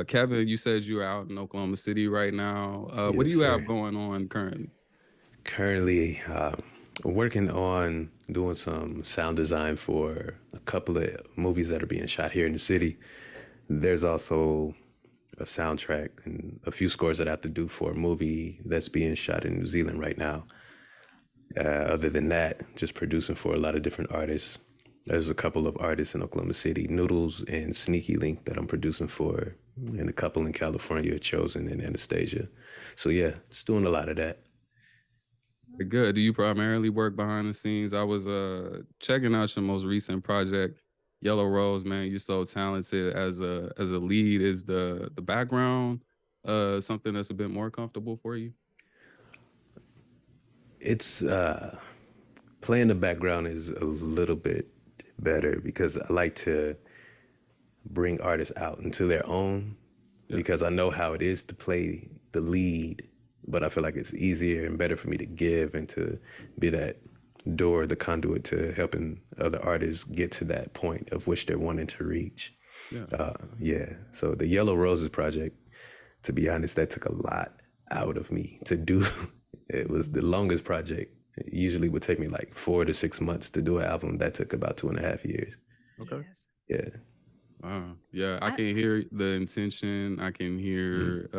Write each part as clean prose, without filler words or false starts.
Kevin, you said you're out in Oklahoma City right now. What do Yes, you have sir. going on currently? Currently, working on doing some sound design for a couple of movies that are being shot here in the city. There's also a soundtrack and a few scores that I have to do for a movie that's being shot in New Zealand right now. Other than that, just producing for a lot of different artists. There's a couple of artists in Oklahoma City, Noodles and Sneaky Link, that I'm producing for, and a couple in California, Chosen and Anastasia. So yeah, it's doing a lot of that. Good. Do you primarily work behind the scenes? I was checking out your most recent project, Yellow Rose. Man, you're so talented as a lead. Is the background something that's a bit more comfortable for you? It's playing the background is a little bit better because I like to bring artists out into their own Yeah. because I know how it is to play the lead, but I feel like it's easier and better for me to give and to be that door, the conduit to helping other artists get to that point of which they're wanting to reach. Yeah. Yeah. So the Yellow Roses project, to be honest, that took a lot out of me to do. It was the longest project. It usually would take me like 4 to 6 months to do an album. That took about 2.5 years. Okay. Yes. Yeah. Yeah, I I can hear the intention. I can Mhm. hear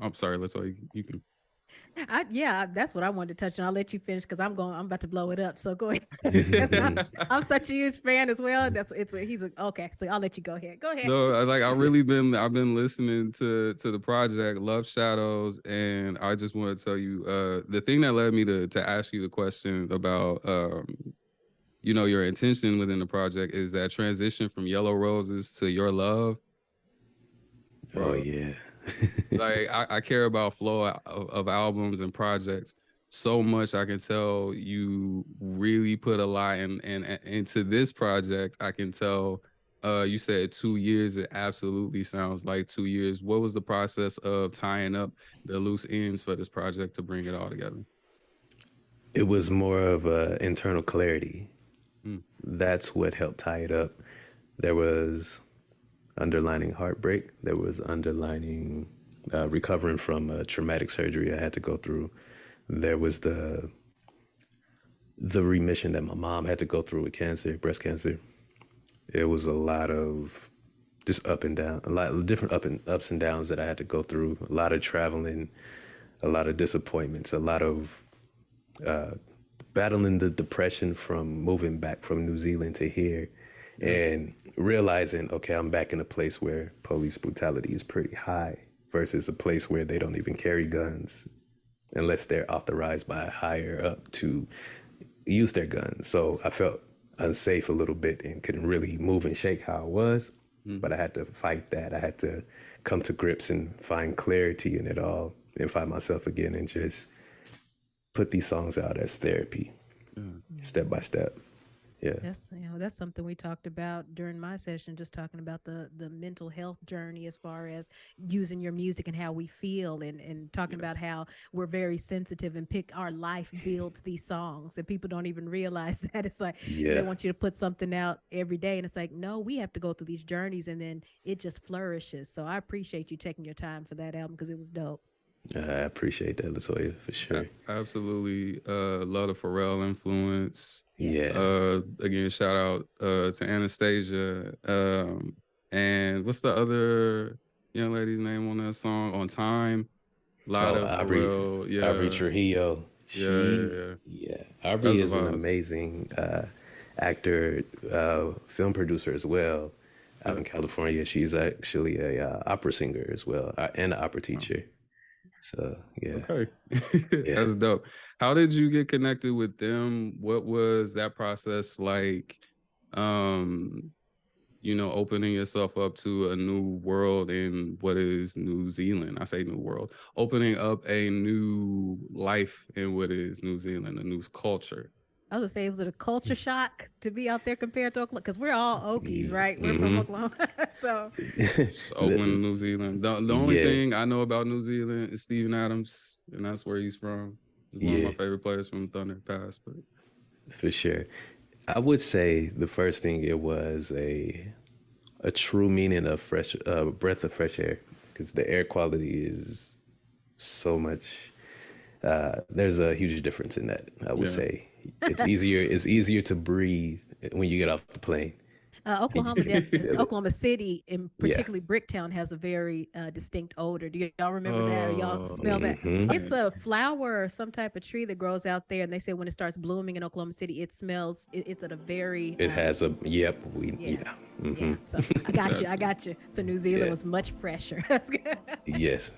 I'm sorry, let's why you can. yeah, that's what I wanted to touch on. I'll let you finish because I'm about to blow it up. So go ahead. 'Cause I'm such a huge fan as well. He's a okay. So I'll let you go ahead. Go ahead. No, I've been listening to the project Love Shadows, and I just want to tell you the thing that led me to ask you the question about your intention within the project is that transition from Yellow Roses to Your Love, Oh bro. yeah. Like I care about flow of albums and projects so much. I can tell you really put a lot into this project. I can tell you said 2 years. It absolutely sounds like 2 years. What was the process of tying up the loose ends for this project to bring it all together? It was more of a internal clarity. Mm, That's what helped tie it up. There was underlining heartbreak. There was underlining recovering from a traumatic surgery I had to go through. There was the remission that my mom had to go through with cancer, breast cancer. It was a lot of just up and down, a lot of different ups and downs that I had to go through. A lot of traveling, a lot of disappointments, a lot of battling the depression from moving back from New Zealand to here and realizing, okay, I'm back in a place where police brutality is pretty high versus a place where they don't even carry guns unless they're authorized by a higher up to use their guns. So I felt unsafe a little bit and couldn't really move and shake how I was, but mhm. I had to fight that. I had to come to grips and find clarity in it all and find myself again and just put these songs out as therapy, Yeah. step by step. Yeah. That's something we talked about during my session, just talking about the mental health journey as far as using your music and how we feel, and talking about Yes. how we're very sensitive and pick our life builds these songs, and people don't even realize that. It's like they Yeah. want you to put something out every day, and it's like, no, we have to go through these journeys, and then it just flourishes. So I appreciate you taking your time for that album because it was dope. I appreciate that, Latoya, for sure. Absolutely. Love the Pharrell influence. Yeah. Yes. Again, shout out to Anastasia. And what's the other young lady's name on that song? On Time. Lot Oh, of Pharrell. Aubrey Yeah. Trujillo. Yeah. Yeah. She, Yeah. yeah. Aubrey That's the is an vibes. amazing actor, film producer as well. Out Yeah. in California, she's actually a opera singer as well, and an opera Wow. teacher. So yeah, Okay. yeah. That's dope. How did you get connected with them? What was that process like? Um, opening yourself up to a new world in what is New Zealand. I say new world, opening up a new life in what is New Zealand, a new culture. I was gonna say, was it a culture shock to be out there compared to Oklahoma? Because we're all Okies, right? We're from Mm-hmm. Oklahoma, so Just opening New Zealand. The only Yeah, thing I know about New Zealand is Steven Adams, and that's where he's from. He's one of my yeah, favorite players from Thunder Pass. But for sure. I would say the first thing it was a a true meaning of fresh breath of fresh air, because the air quality is so much. There's a huge difference in that. I would say it's easier. It's easier to breathe when you get off the plane. Oklahoma, Feel it. Oklahoma City, and Yeah. particularly Bricktown, has a very distinct odor. Do y'all remember that, or y'all Oh smell that? It's man. a flower or some type of tree that grows out there, and they say when it starts blooming in Oklahoma City, it smells. It's at a very It has a yep. yeah, Yeah. yeah. So I got you. I Gotcha. got you. So New Zealand Yeah. was much fresher. That's good. Yes,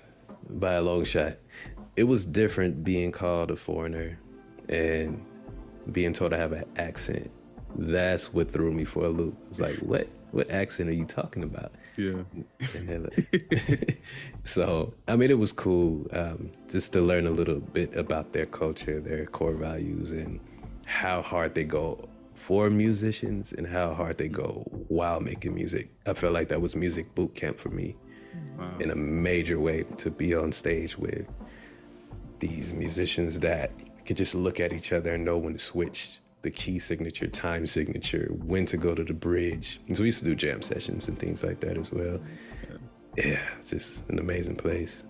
by a long shot. It was different being called a foreigner and being told I have an accent. That's what threw me for a loop. I was like, what? What accent are you talking about? Yeah. And then, so, I mean, it was cool just to learn a little bit about their culture, their core values, and how hard they go for musicians and how hard they go while making music. I felt like that was music boot camp for me Wow. in a major way, to be on stage with these musicians that could just look at each other and know when to switch the key signature, time signature, when to go to the bridge. And so we used to do jam sessions and things like that as well. Yeah, it's just an amazing place.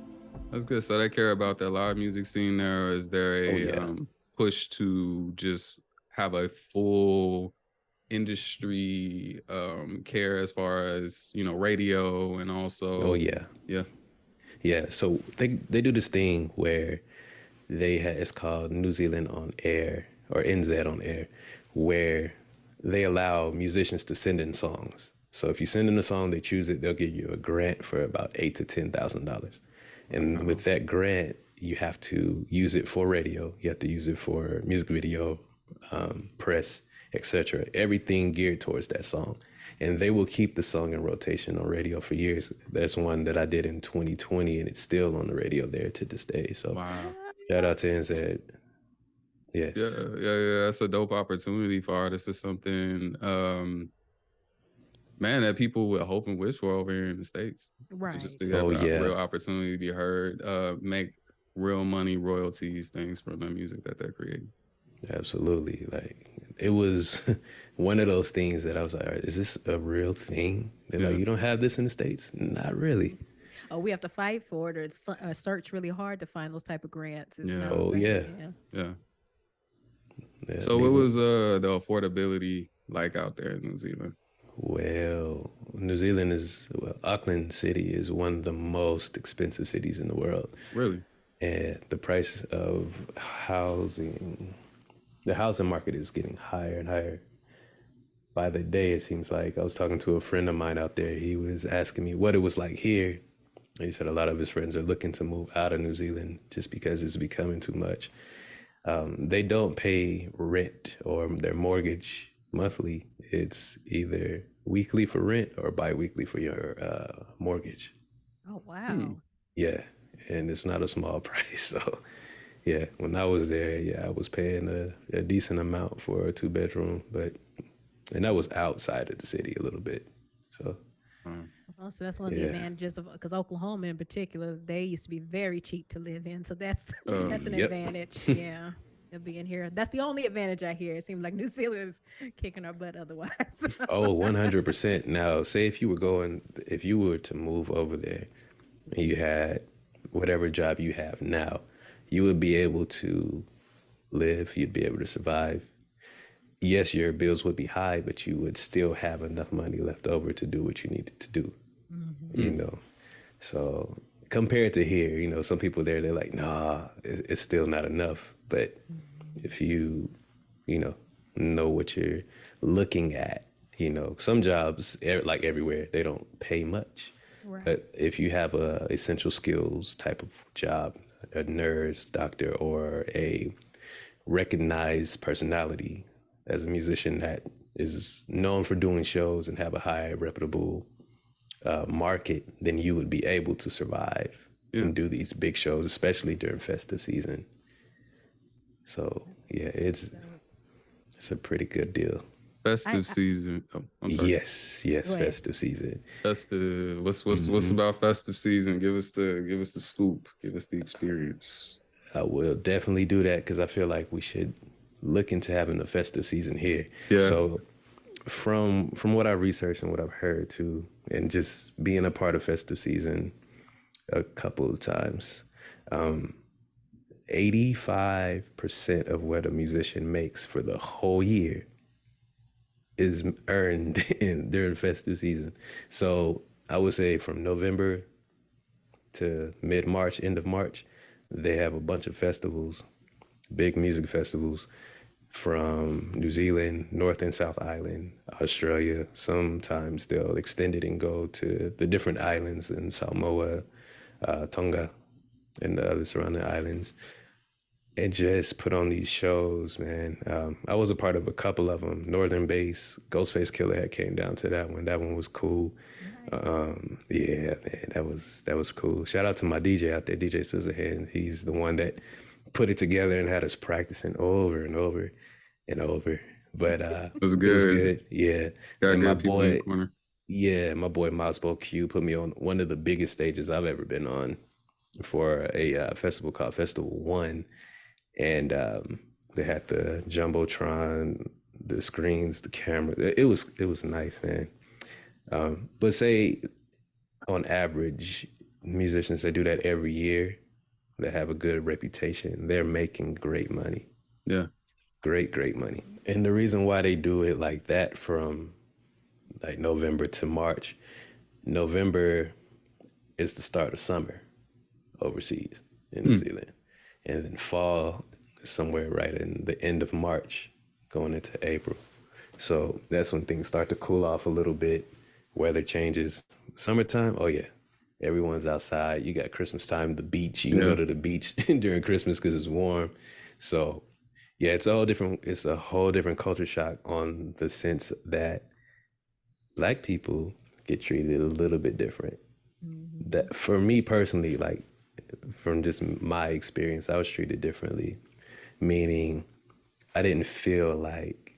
That's good. So they care about the live music scene there, or is there a yeah. push to just have a full industry care as far as, you know, radio and also Oh yeah. yeah. Yeah, so they do this thing where it's called New Zealand on Air, or NZ on Air, where they allow musicians to send in songs. So if you send in a song, they choose it, they'll give you a grant for about $8,000 to $10,000. And with that grant, you have to use it for radio, you have to use it for music video, press, etc. Everything geared towards that song. And they will keep the song in rotation on radio for years. There's one that I did in 2020, and it's still on the radio there to this day. So Wow. shout out to NZ. Yes. Yeah. That's a dope opportunity for artists. It's something man, that people would hope and wish for over here in the States. Right. Just to have Oh a yeah. real opportunity to be heard, make real money, royalties, things from the music that they're creating. Absolutely. Like, it was one of those things that I was like, all right, is this a real thing? They're like, you don't have this in the States? Not really. Oh, we have to fight for it, or search really hard to find those type of grants. It's Yeah. not the Oh same. yeah. Yeah. Yeah, So what was the affordability like out there in New Zealand? Well, New Zealand Auckland City is one of the most expensive cities in the world. Really? And the price of housing, the housing market is getting higher and higher. By the day, it seems like. I was talking to a friend of mine out there. He was asking me what it was like here. And he said a lot of his friends are looking to move out of New Zealand just because it's becoming too much. They don't pay rent or their mortgage monthly. It's either weekly for rent or bi-weekly for your mortgage. Oh wow. Yeah, and it's not a small price. So yeah, when I was there, yeah, I was paying a decent amount for a 2-bedroom, and that was outside of the city a little bit. So Oh, so that's one of the advantages of, because Oklahoma in particular, they used to be very cheap to live in. So that's an advantage. Yeah. Of being here. That's the only advantage I hear. It seems like New Zealand is kicking our butt otherwise. oh, 100%. Now, say if you were to move over there and you had whatever job you have now, you would be able to live, you'd be able to survive. Yes, your bills would be high, but you would still have enough money left over to do what you needed to do, you know? So compared to here, you know, some people there, they're like, nah, it's still not enough. But if you know what you're looking at, you know, some jobs, like everywhere, they don't pay much. Right. But if you have a essential skills type of job, a nurse, doctor, or a recognized personality as a musician that is known for doing shows and have a high reputable market, then you would be able to survive and do these big shows, especially during festive season. So yeah, it's a pretty good deal. Festive season. Oh, I'm sorry. Yes, festive season. Festive. What's about festive season? Give us the scoop. Give us the experience. I will definitely do that because I feel like we should look into having a festive season here. Yeah. So from what I researched and what I've heard too, and just being a part of festive season a couple of times, 85% of what a musician makes for the whole year is earned during festive season. So I would say from November to mid-March, end of March, they have a bunch of festivals, big music festivals from New Zealand, North and South Island, Australia. Sometimes they'll extend it and go to the different islands in Samoa, Tonga, and the other surrounding islands, and just put on these shows, man. I was a part of a couple of them. Northern Bass, Ghostface Killer had came down to that one. That one was cool. Yeah, man, that was cool. Shout out to my DJ out there, DJ Scissorhands. He's the one that put it together and had us practicing over and over and over. But it was good. It was good. Yeah. Got and good my people in the boy, corner. yeah, my boy Mosbo Q put me on one of the biggest stages I've ever been on for a festival called Festival One, and they had the jumbotron, the screens, the camera. It was nice, man. But say on average, musicians that do that every year, that have a good reputation, they're making great money. Yeah. Great money. And the reason why they do it like that from like November to March, November is the start of summer overseas in New Zealand. And then fall is somewhere right in the end of March, going into April. So that's when things start to cool off a little bit. Weather changes. Summertime, oh yeah, everyone's outside. You got Christmas time, the beach. You can go to the beach during Christmas because it's warm. So yeah, it's a whole different culture shock on the sense that Black people get treated a little bit different. That for me personally, like from just my experience, I was treated differently, meaning I didn't feel like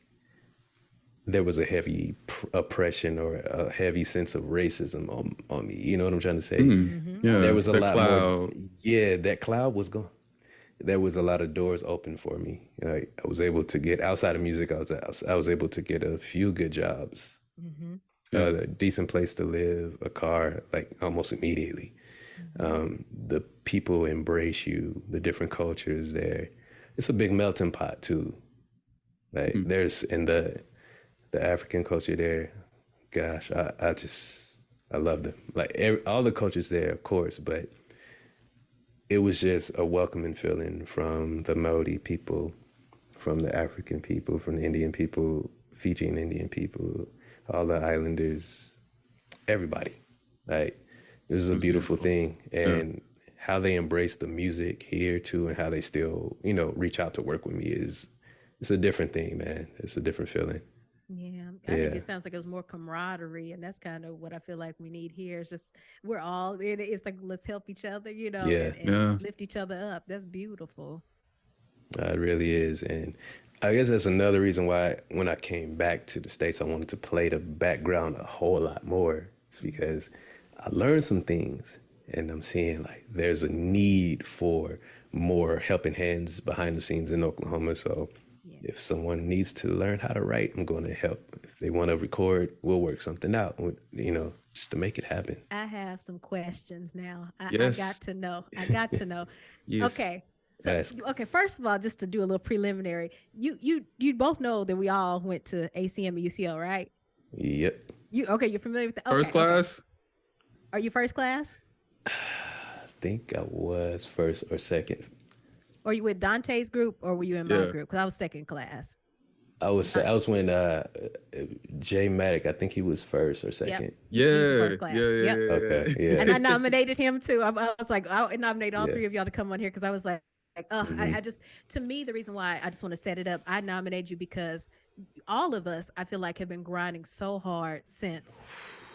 there was a heavy oppression or a heavy sense of racism on me. You know what I'm trying to say? Yeah, there was a lot cloud. more. Yeah, that cloud was gone. There was a lot of doors open for me. I was able to get outside of music. I was able to get a few good jobs, a decent place to live, a car, like almost immediately. The people embrace you, the different cultures there. It's a big melting pot too. Like there's in the African culture there. Gosh, I love them. Like all the cultures there, of course, but it was just a welcoming feeling from the Maori people, from the African people, from the Indian people, Fijian Indian people, all the islanders, everybody. Like it was a beautiful thing. And how they embrace the music here too, and how they still, reach out to work with me it's a different thing, man. It's a different feeling. Yeah, I think it sounds like it was more camaraderie, and that's kind of what I feel like we need here. It's just we're all in it. It's like let's help each other, and lift each other up. That's beautiful. It really is, and I guess that's another reason why when I came back to the States, I wanted to play the background a whole lot more. It's because I learned some things, and I'm seeing like there's a need for more helping hands behind the scenes in Oklahoma. So if someone needs to learn how to write, I'm going to help. If they want to record, we'll work something out, just to make it happen. I have some questions now. I Yes. I got to know. Yes. Okay. So, first of all, just to do a little preliminary, you both know that we all went to ACM and UCO, right? Yep. You're familiar with that? First class? Okay. Are you first class? I think I was first or second. Or you with Dante's group, or were you in my group? Because I was second class. I was when Jay Maddock, I think he was first or second. Yeah. First class. Yeah. Okay. Yeah. And I nominated him too. I was like, I nominated all three of y'all to come on here because I was like, I just, to me, the reason why I just want to set it up, I nominated you because all of us, I feel like, have been grinding so hard since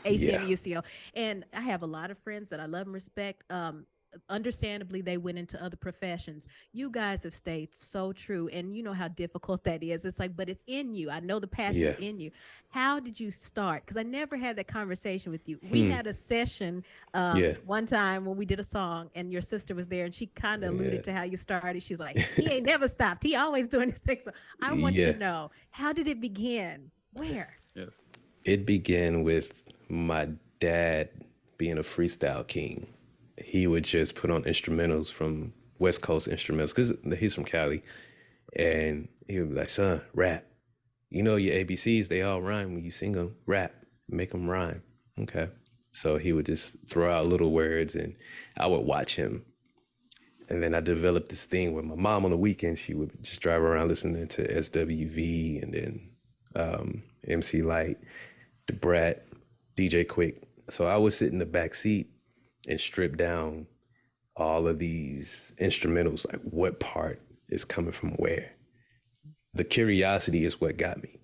ACM UCO. And I have a lot of friends that I love and respect. Understandably, they went into other professions. You guys have stayed so true, and you know how difficult that is. It's like, but it's in you. I know the passion is in you. How did you start? Because I never had that conversation with you. We had a session one time when we did a song, and your sister was there, and she kind of alluded to how you started. She's like, he ain't never stopped. He always doing this thing. So I want to know, how did it begin? Where? Yes. It began with my dad being a freestyle king. He would just put on instrumentals from West Coast instrumentals because he's from Cali. And he would be like, son, rap. You know your ABCs, they all rhyme when you sing them. Rap, make them rhyme. Okay. So he would just throw out little words and I would watch him. And then I developed this thing with my mom on the weekend. She would just drive around listening to SWV and then MC Light, the Brat, DJ Quick. So I would sit in the back seat and strip down all of these instrumentals, like what part is coming from where. The curiosity is what got me,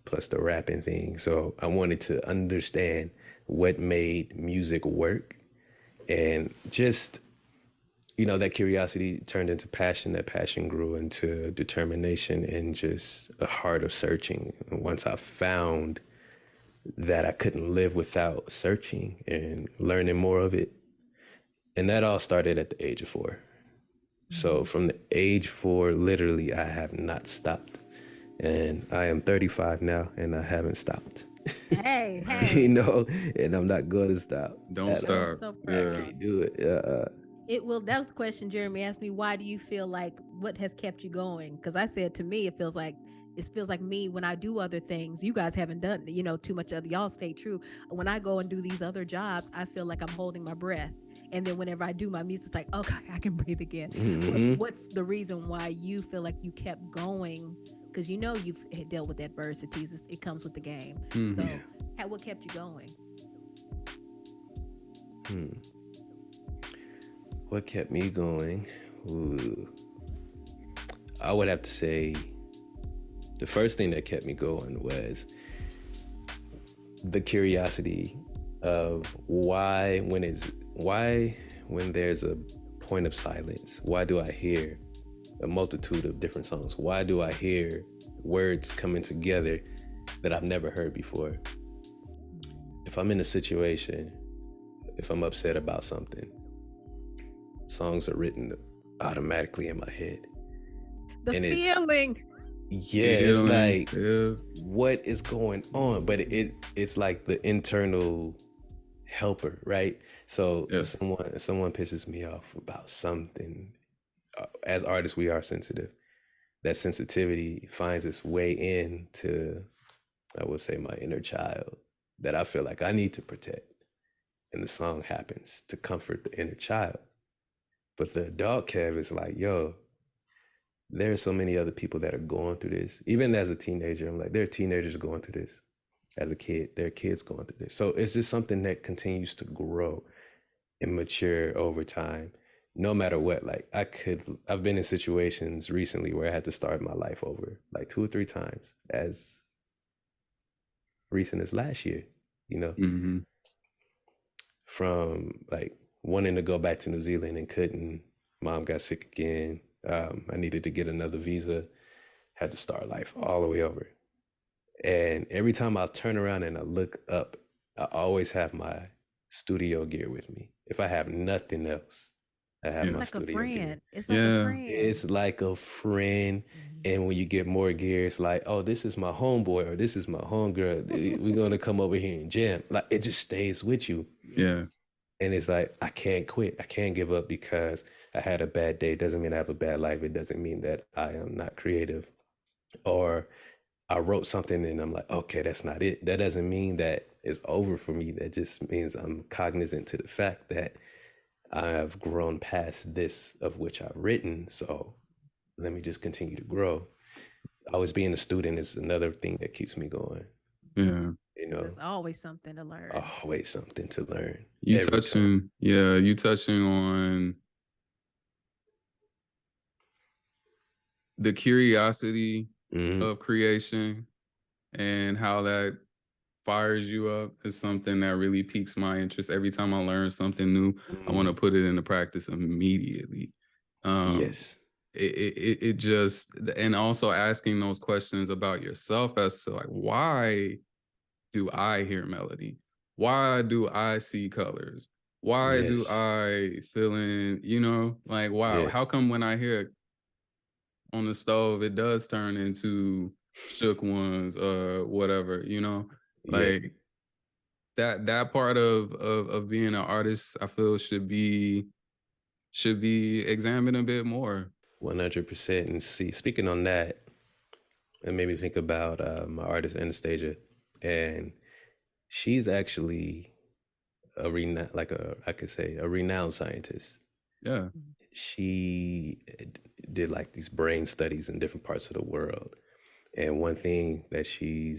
plus the rapping thing. So I wanted to understand what made music work. And just, that curiosity turned into passion. That passion grew into determination and just a heart of searching. And once I found that I couldn't live without searching and learning more of it. And that all started at the age of 4. So from the age 4, literally, I have not stopped. And I am 35 now, and I haven't stopped. Hey. And I'm not going to stop. Don't stop. So I can't do it. That was the question Jeremy asked me. Why do you feel like, what has kept you going? Because I said, to me, it feels like me when I do other things. You guys haven't done, too much of, y'all stay true. When I go and do these other jobs, I feel like I'm holding my breath. And then whenever I do my music, it's like, okay, I can breathe again. Mm-hmm. What's the reason why you feel like you kept going? Because you've dealt with adversities. It comes with the game. Mm-hmm. So what kept you going? What kept me going? Ooh. I would have to say the first thing that kept me going was the curiosity of why when there's a point of silence, why do I hear a multitude of different songs? Why do I hear words coming together that I've never heard before? If I'm in a situation, if I'm upset about something, songs are written automatically in my head. The feeling. It's like, what is going on? But it's like the internal helper, right? So if someone pisses me off about something, as artists, we are sensitive. That sensitivity finds its way into, I would say, my inner child that I feel like I need to protect. And the song happens to comfort the inner child. But the adult Kev is like, yo, there are so many other people that are going through this. Even as a teenager, I'm like, there are teenagers going through this. As a kid, there are kids going through this. So it's just something that continues to grow and mature over time, no matter what. Like I've been in situations recently where I had to start my life over like 2 or 3 times, as recent as last year, Mm-hmm. From like wanting to go back to New Zealand and couldn't. Mom got sick again. I needed to get another visa, had to start life all the way over. And every time I turn around and I look up, I always have my studio gear with me. If I have nothing else, I have my studio gear. It's like a friend. It's like a friend. And when you get more gear, it's like, oh, this is my homeboy or this is my homegirl. We're going to come over here and jam. Like, it just stays with you. Yeah. And it's like, I can't quit. I can't give up because I had a bad day. It doesn't mean I have a bad life. It doesn't mean that I am not creative. Or I wrote something and I'm like, okay, that's not it. That doesn't mean that it's over for me. That just means I'm cognizant to the fact that I have grown past this of which I've written. So let me just continue to grow. Always being a student is another thing that keeps me going. Yeah. There's always something to learn. Always something to learn. You touching on the curiosity of creation and how that fires you up is something that really piques my interest. Every time I learn something new, I want to put it into practice immediately. Yes. It just, and also asking those questions about yourself as to like, why do I hear melody? Why do I see colors? Why do I feel like, wow, how come when I hear it on the stove, it does turn into shook ones, whatever, Yeah. like that part of being an artist, I feel should be examined a bit more. 100%. And see, speaking on that, it made me think about my artist Anastasia, and she's actually I could say a renowned scientist. Yeah. She did like these brain studies in different parts of the world, and one thing that she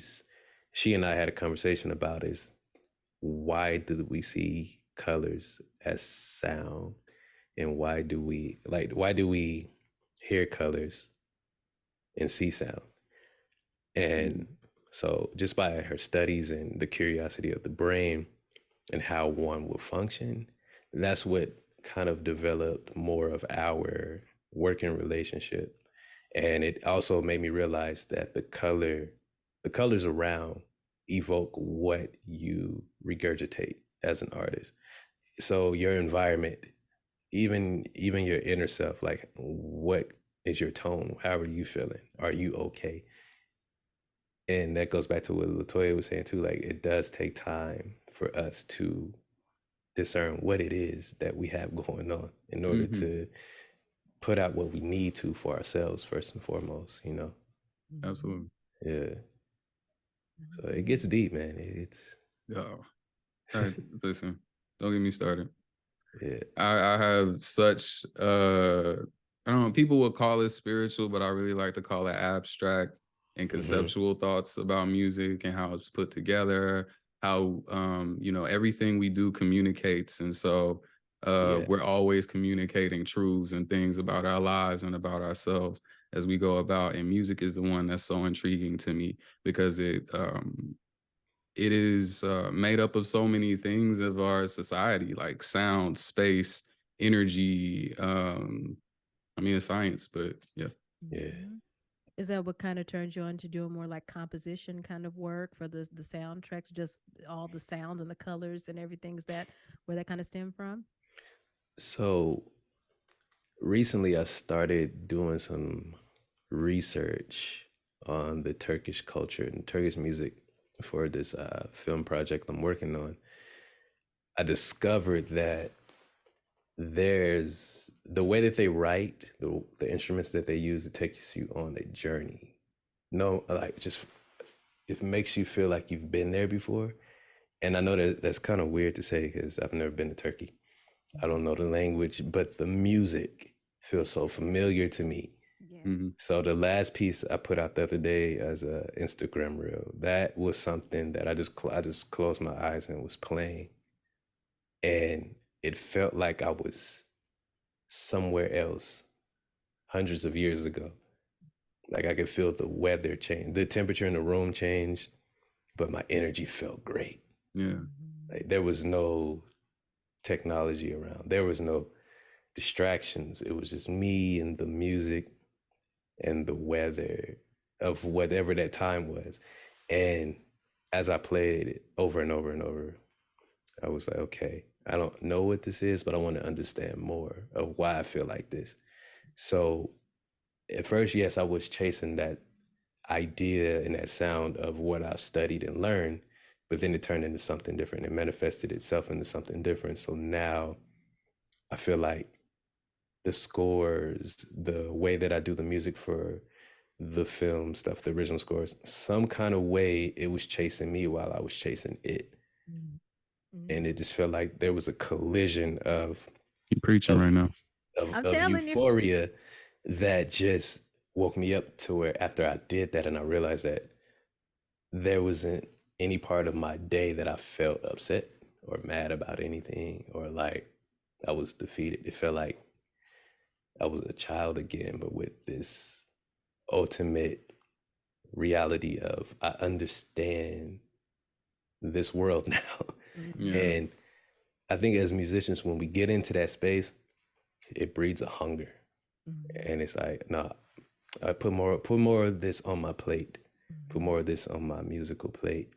and I had a conversation about is, why do we see colors as sound, and why do we hear colors and see sound? And so just by her studies and the curiosity of the brain and how one will function, that's what kind of developed more of our working relationship. And it also made me realize that the colors around evoke what you regurgitate as an artist. So your environment, even your inner self, like what is your tone? How are you feeling? Are you okay? And that goes back to what Latoya was saying too. Like, it does take time for us to discern what it is that we have going on in order to put out what we need to for ourselves first and foremost, Absolutely. Yeah. So it gets deep, man. It's listen, don't get me started. Yeah. I have such I don't know, people would call it spiritual, but I really like to call it abstract and conceptual thoughts about music and how it's put together, how everything we do communicates. And so we're always communicating truths and things about our lives and about ourselves as we go about. And music is the one that's so intriguing to me because it is made up of so many things of our society, like sound, space, energy. I mean, it's science, but yeah. Yeah. Is that what kind of turns you on to doing more like composition kind of work for the soundtracks, just all the sound and the colors and everything? Is that where that kind of stem from? So recently I started doing some research on the Turkish culture and Turkish music for this film project I'm working on. I discovered that there's the way that they write, the instruments that they use, it takes you on a journey. No, like, just it makes you feel like you've been there before. And I know that that's kind of weird to say because I've never been to Turkey. I don't know the language, but the music feels so familiar to me. Yes. So the last piece I put out the other day as a Instagram reel, that was something that I just closed my eyes and was playing, and it felt like I was somewhere else hundreds of years ago. Like, I could feel the weather change, the temperature in the room change, but my energy felt great. Yeah. Like, there was no technology around. There was no distractions. It was just me and the music and the weather of whatever that time was. And as I played it over and over and over, I was like, okay, I don't know what this is, but I want to understand more of why I feel like this. So at first, yes, I was chasing that idea and that sound of what I studied and learned, but then it turned into something different. It manifested itself into something different. So now I feel like the scores, the way that I do the music for the film stuff, the original scores, some kind of way it was chasing me while I was chasing it. And it just felt like there was a collision of You're preaching right now. I'm of telling you. euphoria that just woke me up to where after I did that and I realized that there wasn't any part of my day that I felt upset or mad about anything or like I was defeated. It felt like I was a child again, but with this ultimate reality of I understand this world now. Yeah. And I think as musicians, when we get into that space, it breeds a hunger. And it's like, no, I put more of this on my plate. Put more of this on my musical plate.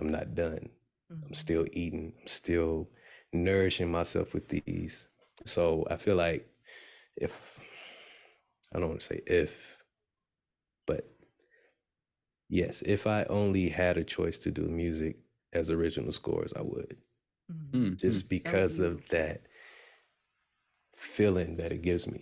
I'm not done. I'm still eating. I'm still nourishing myself with these. So I feel like I don't want to say if, but Yes, if I only had a choice to do music as original scores, I would. Just because of that feeling that it gives me,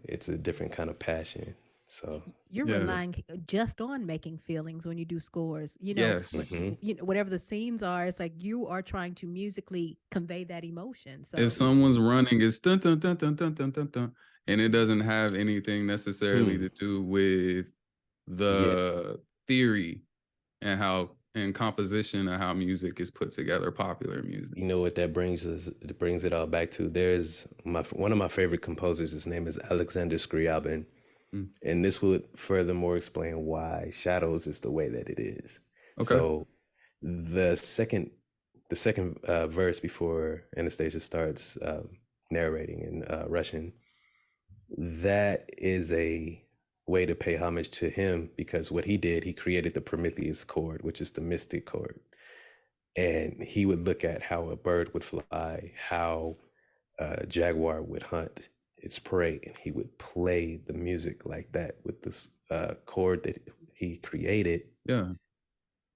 it's a different kind of passion. So you're relying just on making feelings when you do scores. Yes. Whatever the scenes are, it's like you are trying to musically convey that emotion. So if someone's running, it's dun dun dun dun dun dun dun dun, and it doesn't have anything necessarily to do with the theory and composition of how music is put together, popular music. You know what that brings us? It brings it all back to. There's one of my favorite composers. His name is Alexander Scriabin, and this would furthermore explain why Shadows is the way that it is. Okay. So the second verse before Anastasia starts narrating in Russian, that is a way to pay homage to him, because what he did, he created the Prometheus chord, which is the mystic chord. And he would look at how a bird would fly, how a jaguar would hunt its prey, and he would play the music like that with this chord that he created. Yeah.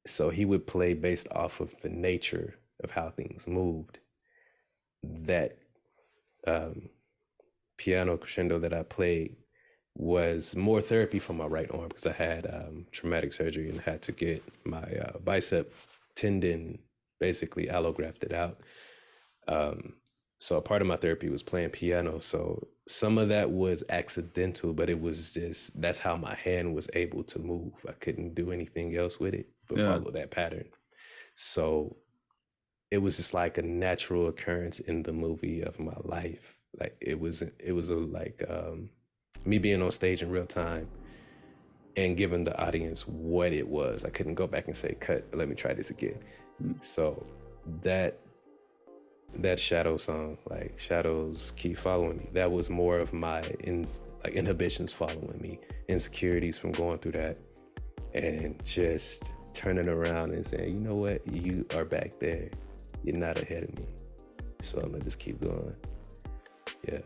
So he would play based off of the nature of how things moved. That piano crescendo that I played was more therapy for my right arm, because I had traumatic surgery and had to get my bicep tendon basically allografted out. So a part of my therapy was playing piano. So some of that was accidental, but it was just, that's how my hand was able to move. I couldn't do anything else with it but follow that pattern. So it was just like a natural occurrence in the movie of my life. Like it was me being on stage in real time and giving the audience what it was. I couldn't go back and say, cut, let me try this again. So that Shadow song, like Shadows Keep Following Me, that was more of my inhibitions following me, insecurities from going through that, and just turning around and saying, you know what, you are back there, you're not ahead of me, so I'm gonna just keep going. Yeah.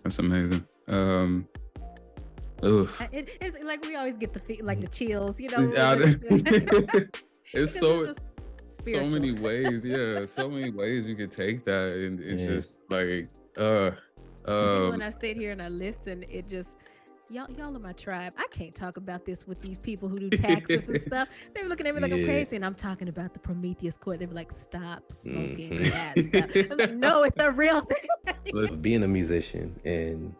That's amazing. It's like we always get the chills, It's so many ways. Yeah, so many ways you could take that, and just like when I sit here and I listen, it just y'all are my tribe. I can't talk about this with these people who do taxes and stuff. They're looking at me like I'm crazy, and I'm talking about the Prometheus chord. They're like, stop smoking that stuff. I'm like, no, it's a real thing. Being a musician and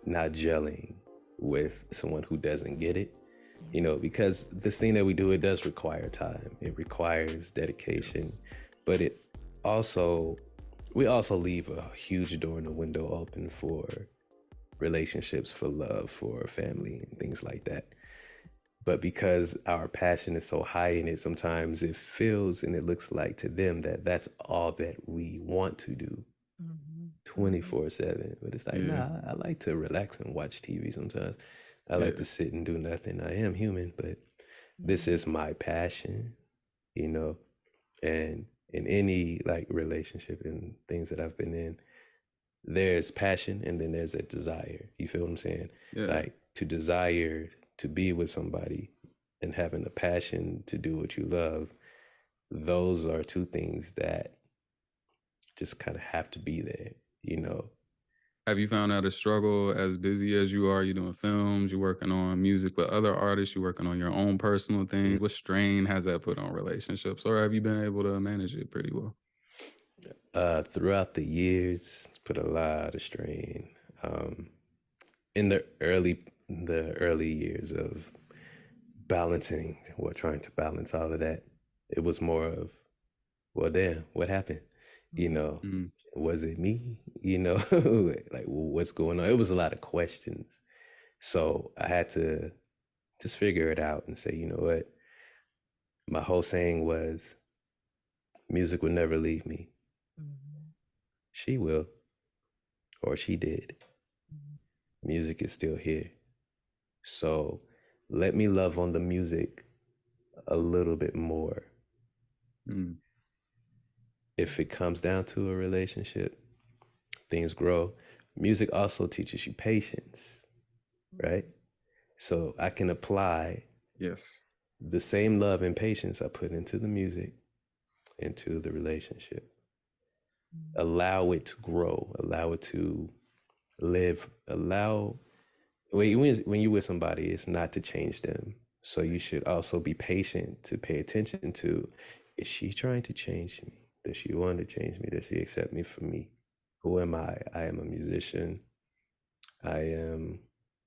not gelling with someone who doesn't get it, because this thing that we do, it does require time. It requires dedication, but we also leave a huge door and a window open for relationships, for love, for family, and things like that. But because our passion is so high in it, sometimes it feels and it looks like to them that that's all that we want to do 24/7. But it's like, nah, I like to relax and watch TV sometimes. I like to sit and do nothing. I am human, but this is my passion, and in any relationship and things that I've been in, there's passion and then there's a desire. You feel what I'm saying? Like to desire to be with somebody and having a passion to do what you love. Those are two things that just kind of have to be there, Have you found out a struggle as busy as you are? You're doing films, you're working on music with other artists, you're working on your own personal things. What strain has that put on relationships, or have you been able to manage it pretty well? Throughout the years, it's put a lot of strain. In the early years of trying to balance all of that, it was more of, well, damn, what happened? Was it me? Like, what's going on? It was a lot of questions. So I had to just figure it out and say, you know what? My whole saying was, music will never leave me. She will, or she did. Music is still here. So let me love on the music a little bit more. If it comes down to a relationship, things grow. Music also teaches you patience, right? So I can apply Yes. the same love and patience I put into the music, into the relationship. Allow it to grow, allow it to live, allow when you're with somebody, it's not to change them. So you should also be patient to pay attention to, is she trying to change me? Does she want to change me? Does she accept me for me? Who am I? I am a musician. I am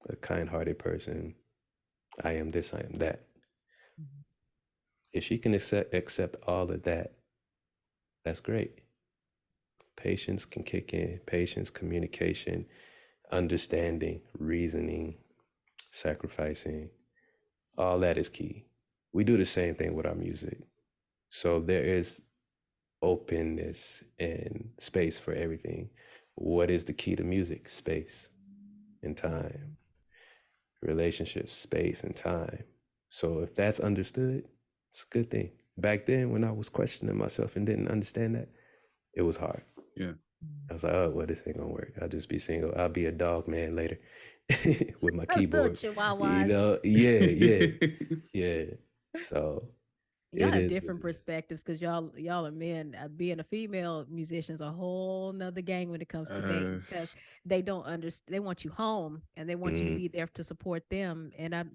a kind-hearted person. I am this, I am that. If she can accept all of that, that's great. Patience can kick in. Patience, communication, understanding, reasoning, sacrificing. All that is key. We do the same thing with our music. So there is openness and space for everything. What is the key to music? Space and time. Relationships, space and time. So if that's understood, it's a good thing. Back then, when I was questioning myself and didn't understand that, it was hard. Yeah. I was like, oh, well, this ain't gonna work. I'll just be single. I'll be a dog man later with my keyboard. You know, yeah. So Y'all it have is what different it is. perspectives because y'all are men. Being a female musician is a whole nother game when it comes to dating because they don't understand. They want you home and they want you to be there to support them.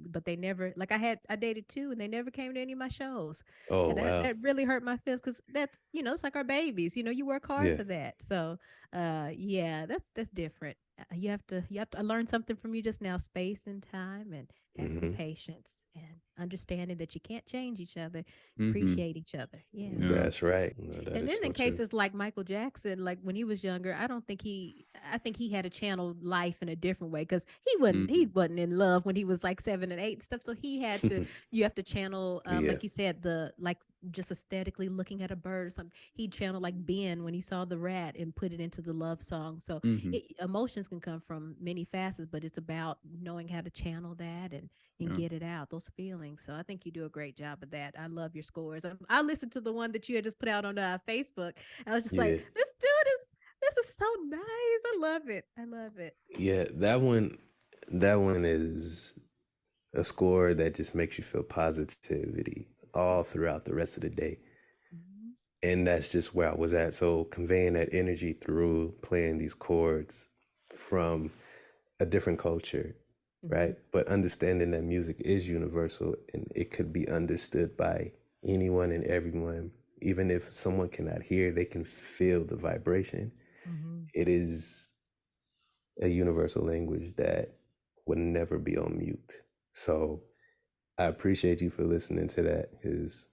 But they never like I dated two and they never came to any of my shows, Oh and that wow. that really hurt my feelings because that's it's like our babies. You work hard Yeah. for that. So yeah, that's different. I learned something from you just now: space and time and having the patience and understanding that you can't change each other, Mm-hmm. appreciate each other. Yeah. Yeah. That's right. No, that And is then so in true. cases like Michael Jackson, like when he was younger, I think he had to channel life in a different way because he Mm-hmm. wasn't in love when he was like 7 and 8 and stuff. So you have to channel, Yeah. like you said, like just aesthetically looking at a bird or something. He channeled like Ben when he saw the rat and put it into the love song. So Mm-hmm. emotions can come from many facets, but it's about knowing how to channel that and Yeah. get it out, those feelings. So I think you do a great job of that. I love your scores. I listened to the one that you had just put out on Facebook. I was just like, Yeah. this dude this is so nice. I love it. I love it. Yeah. That one is a score that just makes you feel positivity all throughout the rest of the day. Mhm. And that's just where I was at. So conveying that energy through playing these chords from a different culture, Mhm. right? But understanding that music is universal and it could be understood by anyone and everyone. Even if someone cannot hear, they can feel the vibration. Mhm. It is a universal language that would never be on mute. So I appreciate you for listening to that because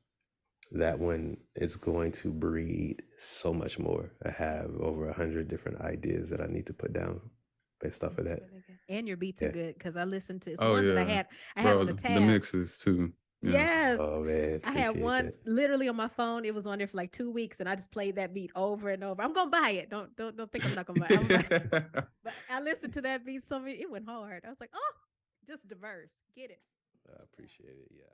that one is going to breed so much more. I have over 100 different ideas that I need to put down based off of That's that. really good. And your beats are Yeah. good because I listened to it's Oh one that yeah. I have on the Bro, the tab. mixes too. Yes. Yes. Oh man, I had appreciate one that. literally on my phone. It was on there for like 2 weeks, and I just played that beat over and over. I'm gonna buy it. Don't think I'm not gonna buy it. I'm gonna buy it. But I listened to that beat so many, it went hard. I was like, oh, just diverse. Get it. I appreciate it. Yeah.